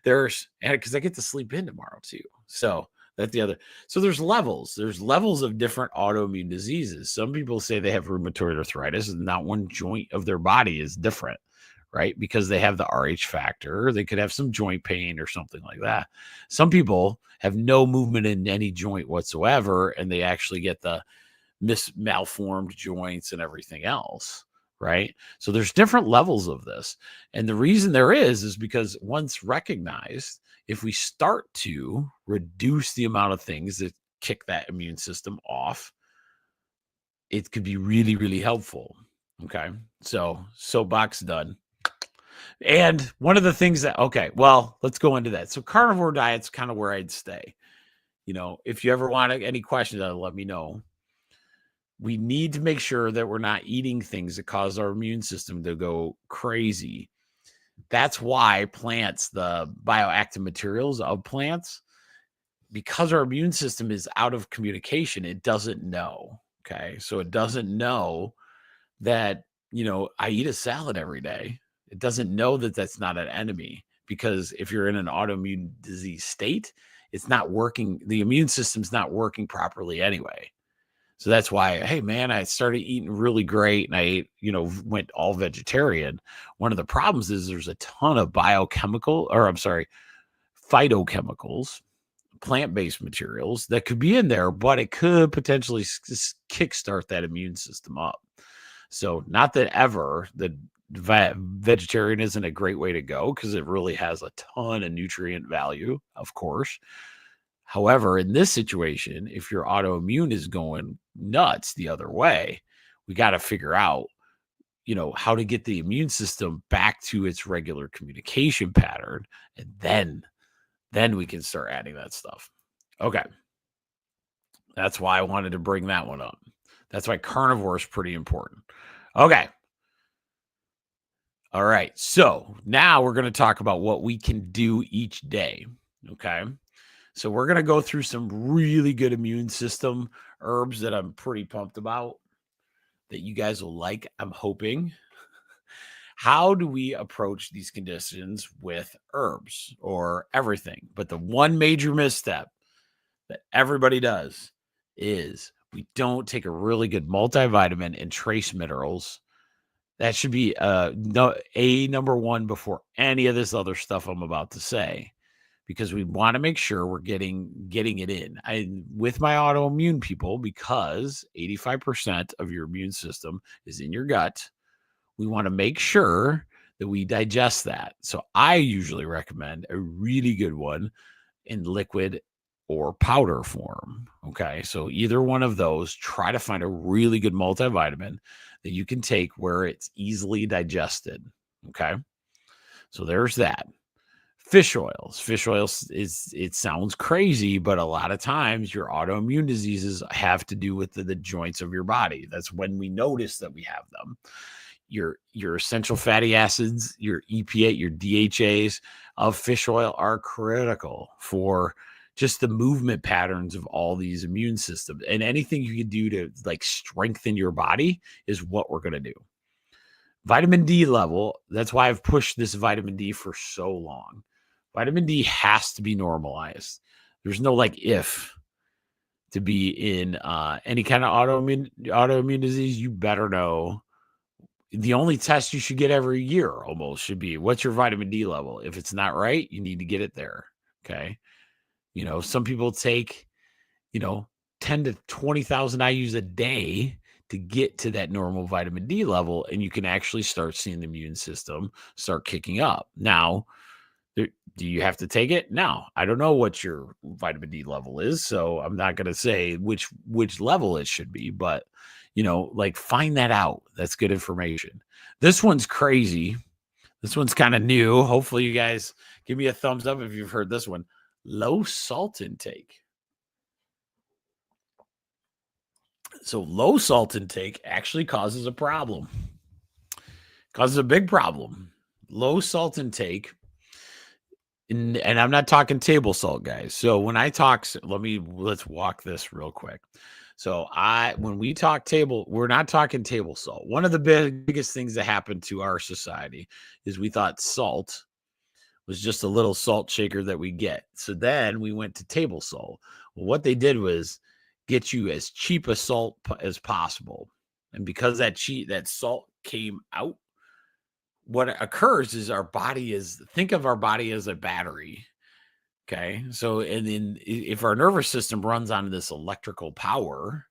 because I get to sleep in tomorrow too. So that's the other. So there's levels. There's levels of different autoimmune diseases. Some people say they have rheumatoid arthritis, and not one joint of their body is different, right? Because they have the RH factor, or they could have some joint pain or something like that. Some people have no movement in any joint whatsoever, and they actually get the malformed joints and everything else, right? So there's different levels of this. And the reason there is because once recognized, if we start to reduce the amount of things that kick that immune system off, it could be really, really helpful. Okay. So soapbox done. And one of the things let's go into that. So carnivore diet's kind of where I'd stay. If you ever want any questions, let me know. We need to make sure that we're not eating things that cause our immune system to go crazy. That's why plants, the bioactive materials of plants, because our immune system is out of communication, it doesn't know. Okay. So it doesn't know that, I eat a salad every day. It doesn't know that that's not an enemy, because if you're in an autoimmune disease state, it's not working. The immune system's not working properly anyway. So that's why, hey, man, I started eating really great and I ate, went all vegetarian. One of the problems is there's a ton of phytochemicals, plant-based materials that could be in there, but it could potentially kickstart that immune system up. So not that ever that vegetarian isn't a great way to go, because it really has a ton of nutrient value, of course. However, in this situation, if your autoimmune is going nuts the other way, we got to figure out, how to get the immune system back to its regular communication pattern. And then we can start adding that stuff. Okay. That's why I wanted to bring that one up. That's why carnivore is pretty important. Okay. All right. So now we're going to talk about what we can do each day. Okay. So we're going to go through some really good immune system herbs that I'm pretty pumped about, that you guys will like, I'm hoping. How do we approach these conditions with herbs or everything? But the one major misstep that everybody does is we don't take a really good multivitamin and trace minerals. That should be number one before any of this other stuff I'm about to say, because we want to make sure we're getting it in. With my autoimmune people, because 85% of your immune system is in your gut, we want to make sure that we digest that. So I usually recommend a really good one in liquid or powder form. Okay. So either one of those, try to find a really good multivitamin that you can take where it's easily digested. Okay. So there's that. Fish oils. It sounds crazy, but a lot of times your autoimmune diseases have to do with the joints of your body. That's when we notice that we have them. Your essential fatty acids, your EPA, your DHAs of fish oil are critical for just the movement patterns of all these immune systems. And anything you can do to like strengthen your body is what we're going to do. vitamin D level. That's why I've pushed this vitamin D for so long. Vitamin D has to be normalized. There's no like if to be in any kind of autoimmune disease. You better know. The only test you should get every year almost should be what's your vitamin D level. If it's not right, you need to get it there. Okay. Some people take, 10 to 20,000 IUs a day to get to that normal vitamin D level, and you can actually start seeing the immune system start kicking up. Now, do you have to take it? No, I don't know what your vitamin D level is, so I'm not going to say which level it should be, but like find that out. That's good information. This one's crazy. This one's kind of new. Hopefully you guys give me a thumbs up if you've heard this one. Low salt intake. So low salt intake actually causes a problem. Causes a big problem. Low salt intake, and I'm not talking table salt, guys. So when I talk, let's walk this real quick. So when we talk we're not talking table salt. One of the biggest things that happened to our society is we thought salt was just a little salt shaker that we get. So then we went to table salt. Well, what they did was get you as cheap a salt as possible. And because that salt came out, what occurs is think of our body as a battery. Okay. So, and then if our nervous system runs on this electrical power,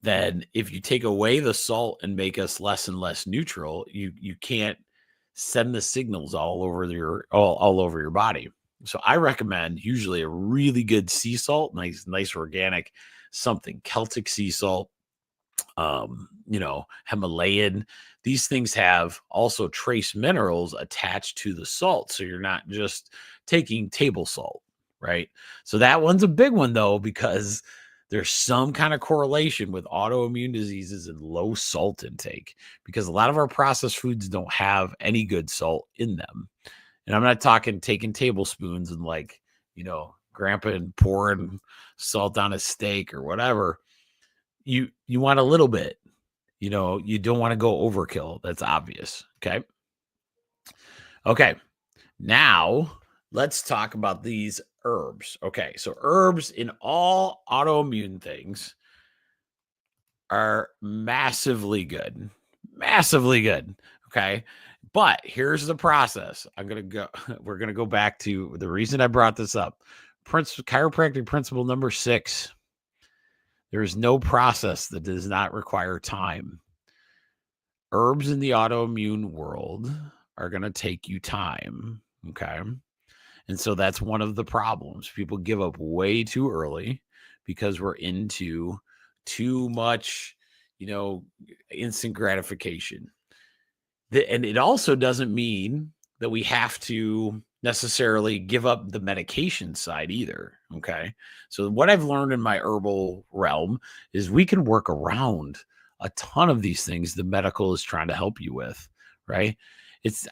then if you take away the salt and make us less and less neutral, you can't send the signals all over your body. So I recommend usually a really good sea salt, nice organic, something Celtic sea salt, Himalayan. These things have also trace minerals attached to the salt. So you're not just taking table salt, right? So that one's a big one though, because there's some kind of correlation with autoimmune diseases and low salt intake, because a lot of our processed foods don't have any good salt in them. And I'm not talking taking tablespoons and grandpa and pouring salt on a steak or whatever. You want a little bit, you don't want to go overkill. That's obvious. Okay. Now let's talk about these herbs. Okay. So herbs in all autoimmune things are massively good. Okay. But here's the process. We're going to go back to the reason I brought this up. Chiropractic principle number 6. There is no process that does not require time. Herbs in the autoimmune world are going to take you time. Okay. And so that's one of the problems. People give up way too early because we're into too much, instant gratification. And it also doesn't mean that we have to necessarily give up the medication side either. Okay. So what I've learned in my herbal realm is we can work around a ton of these things the medical is trying to help you with, right?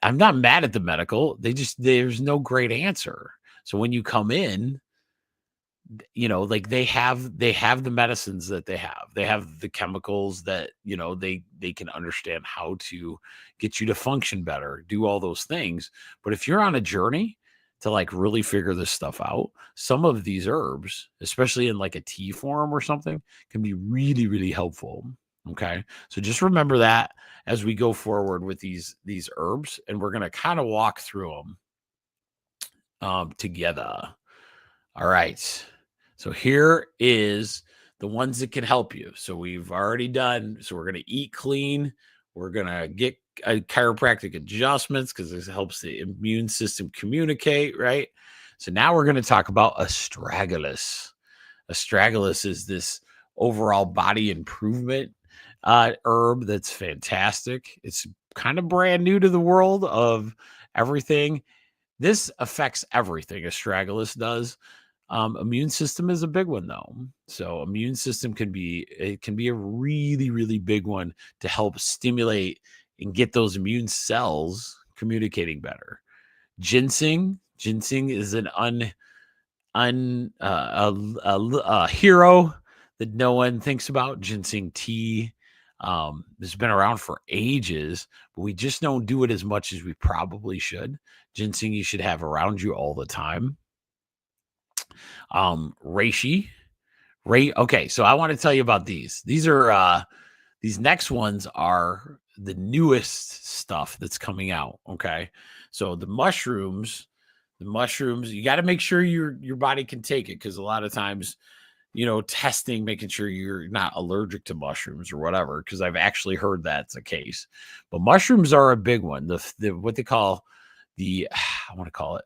I'm not mad at the medical. There's no great answer. So when you come in, they have the medicines that they have the chemicals that, they can understand how to get you to function better, do all those things. But if you're on a journey to really figure this stuff out, some of these herbs, especially in a tea form or something, can be really, really helpful. Okay. So just remember that as we go forward with these herbs, and we're going to kind of walk through them together. All right. So here is the ones that can help you. So we've already done. So we're going to eat clean. We're going to get chiropractic adjustments because this helps the immune system communicate, right? So now we're going to talk about astragalus. Astragalus is this overall body improvement herb that's fantastic. It's kind of brand new to the world of everything. This affects everything. Astragalus does. Immune system is a big one though. So immune system can be a really, really big one to help stimulate and get those immune cells communicating better. Ginseng is a hero that no one thinks about. Ginseng tea, It's been around for ages, but we just don't do it as much as we probably should. Ginseng you should have around you all the time. Reishi. Okay, so I want to tell you about these. These next ones are the newest stuff that's coming out. Okay, so the mushrooms, you got to make sure your body can take it, because a lot of times, testing, making sure you're not allergic to mushrooms or whatever, because I've actually heard that's the case. But mushrooms are a big one. The what they call I want to call it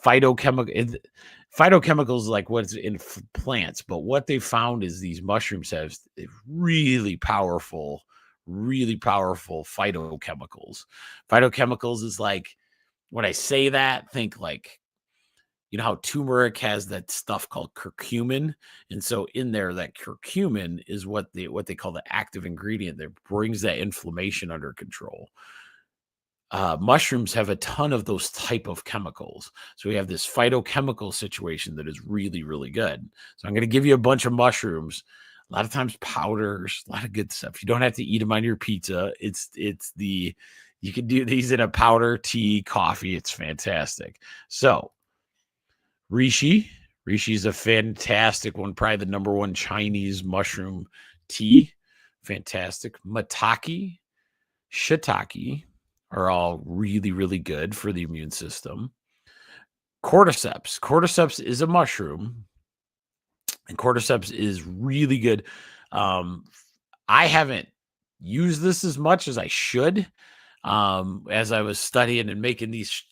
phytochemical. Phytochemicals, like what's in plants, but what they found is these mushrooms have really powerful phytochemicals. Phytochemicals is like, when I say that, think like, how turmeric has that stuff called curcumin, and so in there, that curcumin is what they call the active ingredient that brings that inflammation under control. Mushrooms have a ton of those type of chemicals. So we have this phytochemical situation that is really, really good. So I'm going to give you a bunch of mushrooms, a lot of times powders, a lot of good stuff. You don't have to eat them on your pizza. You can do these in a powder, tea, coffee. It's fantastic. So reishi is a fantastic one. Probably the number one Chinese mushroom tea. Fantastic. Maitake, shiitake are all really, really good for the immune system. Cordyceps is a mushroom, and cordyceps is really good. I haven't used this as much as I should. As I was studying and making these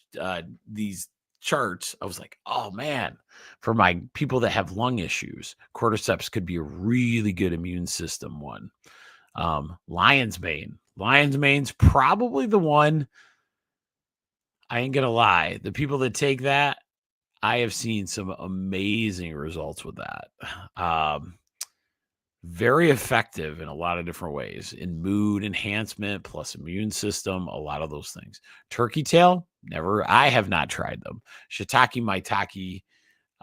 charts, I was like, oh man, for my people that have lung issues, cordyceps could be a really good immune system one. Lion's mane's probably the one. I ain't gonna lie, the people that take that, I have seen some amazing results with that. Very effective in a lot of different ways, in mood enhancement plus immune system, a lot of those things. Turkey tail, I have not tried them. Shiitake, maitake,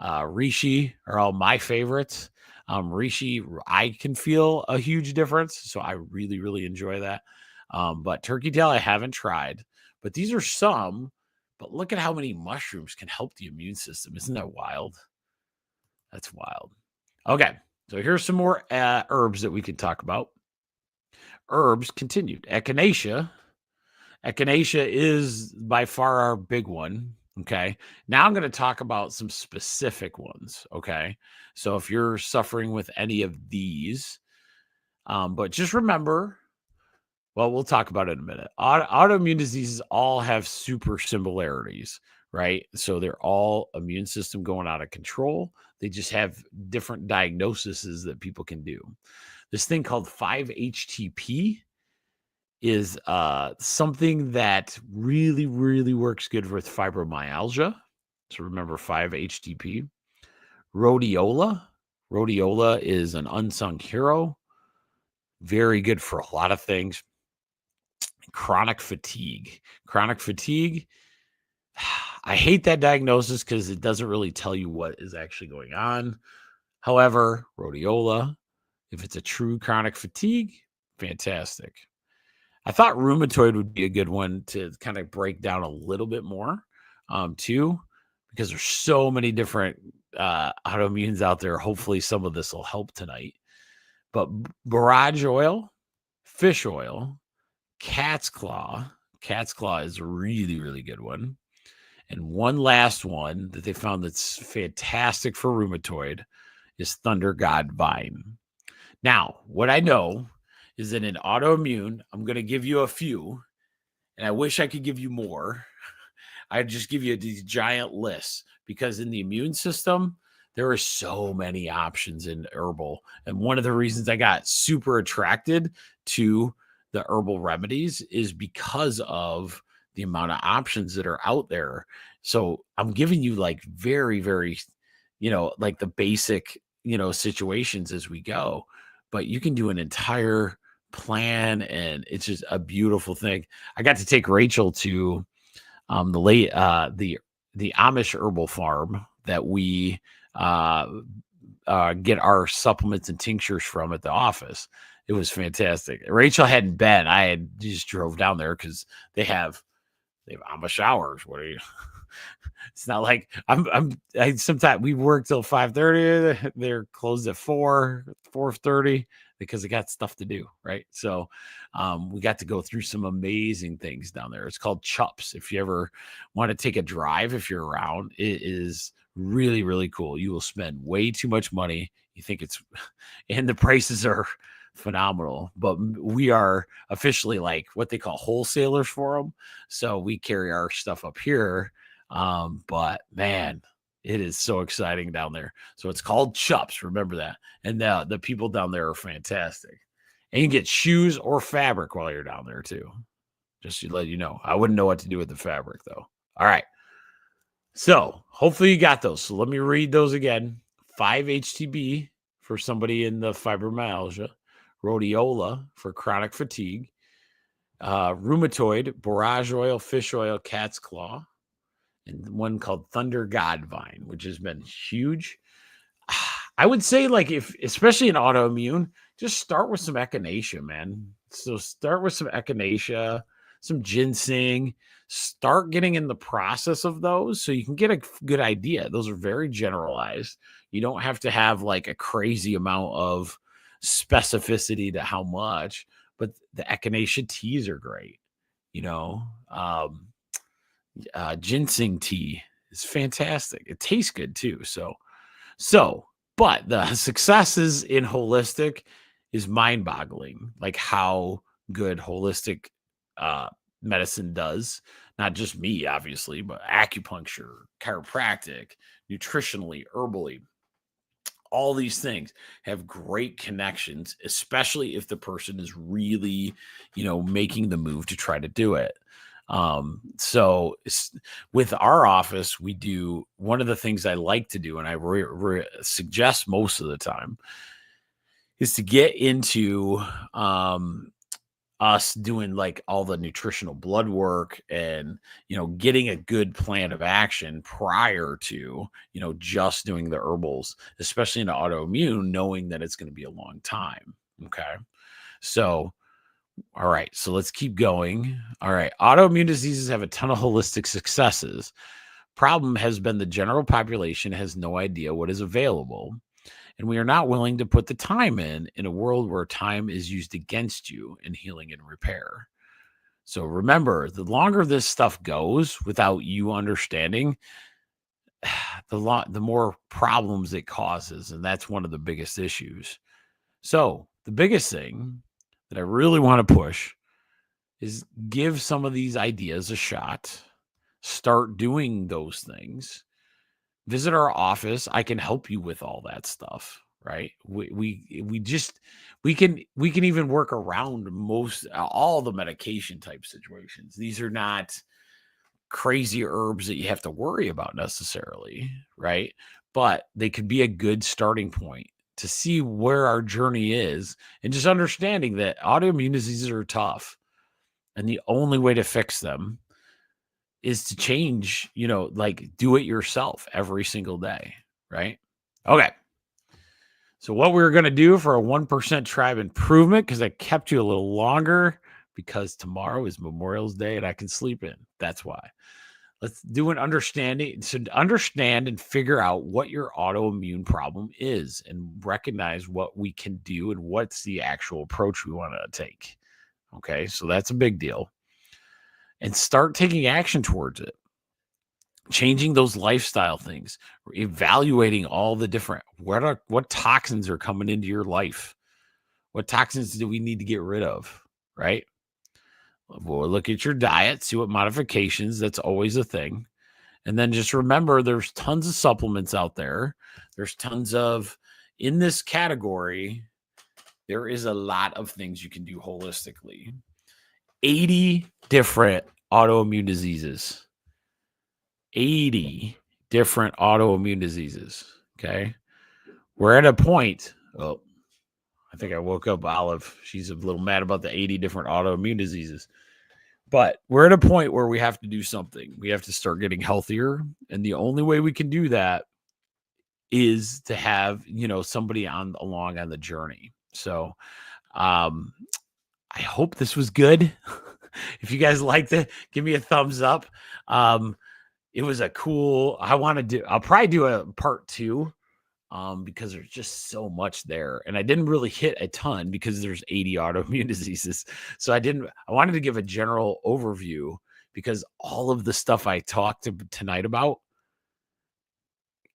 reishi are all my favorites. Reishi, I can feel a huge difference, so I really, really enjoy that. But turkey tail, I haven't tried. But these are some. But look at how many mushrooms can help the immune system. Isn't that wild? That's wild. Okay, so here's some more herbs that we can talk about. Herbs continued. Echinacea. Echinacea is by far our big one. Okay. Now I'm going to talk about some specific ones. Okay. So if you're suffering with any of these, but just remember, well, we'll talk about it in a minute. Autoimmune diseases all have super similarities, right? So they're all immune system going out of control. They just have different diagnoses that people can do. This thing called 5-HTP is something that really, really works good with fibromyalgia. So remember 5-HTP. Rhodiola is an unsung hero. Very good for a lot of things. Chronic fatigue. I hate that diagnosis because it doesn't really tell you what is actually going on. However, rhodiola, if it's a true chronic fatigue, fantastic. I thought rheumatoid would be a good one to kind of break down a little bit more, too, because there's so many different autoimmunes out there. Hopefully some of this will help tonight. But borage oil, fish oil, cat's claw is a really, really good one. And one last one that they found that's fantastic for rheumatoid is thunder god vine. Now, what I know is that in autoimmune, I'm going to give you a few, and I wish I could give you more. I'd just give you these giant lists, because in the immune system, there are so many options in herbal. And one of the reasons I got super attracted to the herbal remedies is because of the amount of options that are out there. So I'm giving you like very, very, like the basic, situations as we go, but you can do an entire plan, and it's just a beautiful thing. I got to take Rachel to the Amish herbal farm that we get our supplements and tinctures from at the office. It was fantastic. Rachel hadn't been. I had just drove down there because they have Amba showers. What are you? It's not like I sometimes we work till 5:30. They're closed at 4:30 because they got stuff to do, right? So we got to go through some amazing things down there. It's called Chups. If you ever want to take a drive, if you're around, it is really, really cool. You will spend way too much money. You think it's, and the prices are phenomenal, but we are officially like what they call wholesalers for them. So we carry our stuff up here. But man, it is so exciting down there. So it's called Chups. Remember that. And the people down there are fantastic. And you can get shoes or fabric while you're down there too. Just to let you know. I wouldn't know what to do with the fabric though. All right. So hopefully you got those. So let me read those again. 5-HTB for somebody in the fibromyalgia, rhodiola for chronic fatigue, rheumatoid, borage oil, fish oil, cat's claw, and one called Thunder God Vine, which has been huge. I would say, like, if especially in autoimmune, just start with some echinacea, man. So start with some echinacea, some ginseng. Start getting in the process of those so you can get a good idea. Those are very generalized. You don't have to have like a crazy amount of specificity to how much, but the echinacea teas are great. You know, ginseng tea is fantastic. It tastes good too. But the successes in holistic is mind-boggling, like how good holistic medicine does. Not just me, obviously, but acupuncture, chiropractic, nutritionally, herbally. All these things have great connections, especially if the person is really, making the move to try to do it. So with our office, we do one of the things I like to do, and I suggest most of the time, is to get into us doing like all the nutritional blood work and getting a good plan of action prior to just doing the herbals, especially in autoimmune, knowing that it's going to be a long time. Okay, so all right, so let's keep going. All right, autoimmune diseases have a ton of holistic successes. Problem has been the general population has no idea what is available, and we are not willing to put the time in a world where time is used against you in healing and repair. So remember, the longer this stuff goes without you understanding, the more problems it causes, and that's one of the biggest issues. So the biggest thing that I really want to push is give some of these ideas a shot. Start doing those things. Visit our office. I can help you with all that stuff, right? We can even work around all the medication type situations. These are not crazy herbs that you have to worry about necessarily, right? But they could be a good starting point to see where our journey is, and just understanding that autoimmune diseases are tough, and the only way to fix them is to change, like do it yourself every single day, right? Okay. So what we're going to do for a 1% tribe improvement, because I kept you a little longer because tomorrow is Memorial's Day and I can sleep in. That's why. Let's do an understanding. So understand and figure out what your autoimmune problem is and recognize what we can do and what's the actual approach we want to take. Okay, so that's a big deal. And start taking action towards it. Changing those lifestyle things, evaluating all the different, what toxins are coming into your life? What toxins do we need to get rid of, right? We'll look at your diet, see what modifications, that's always a thing. And then just remember, there's tons of supplements out there. There's tons of, in this category, there is a lot of things you can do holistically. 80 different autoimmune diseases. 80 different autoimmune diseases. Okay. We're at a point. Oh, I think I woke up Olive. She's a little mad about the 80 different autoimmune diseases. But we're at a point where we have to do something. We have to start getting healthier. And the only way we can do that is to have, somebody along on the journey. So, um, I hope this was good. If you guys liked it, give me a thumbs up. It was I'll probably do a part 2, because there's just so much there. And I didn't really hit a ton because there's 80 autoimmune diseases. So I wanted to give a general overview because all of the stuff I talked tonight about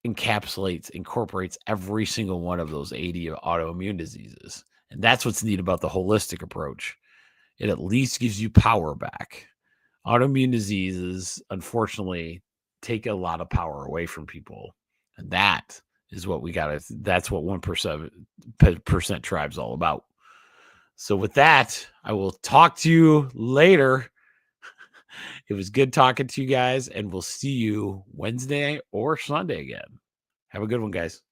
incorporates every single one of those 80 autoimmune diseases. And that's what's neat about the holistic approach. It at least gives you power back. Autoimmune diseases, unfortunately, take a lot of power away from people. And that is what that's what 1% tribe's all about. So with that, I will talk to you later. It was good talking to you guys, and we'll see you Wednesday or Sunday again. Have a good one, guys.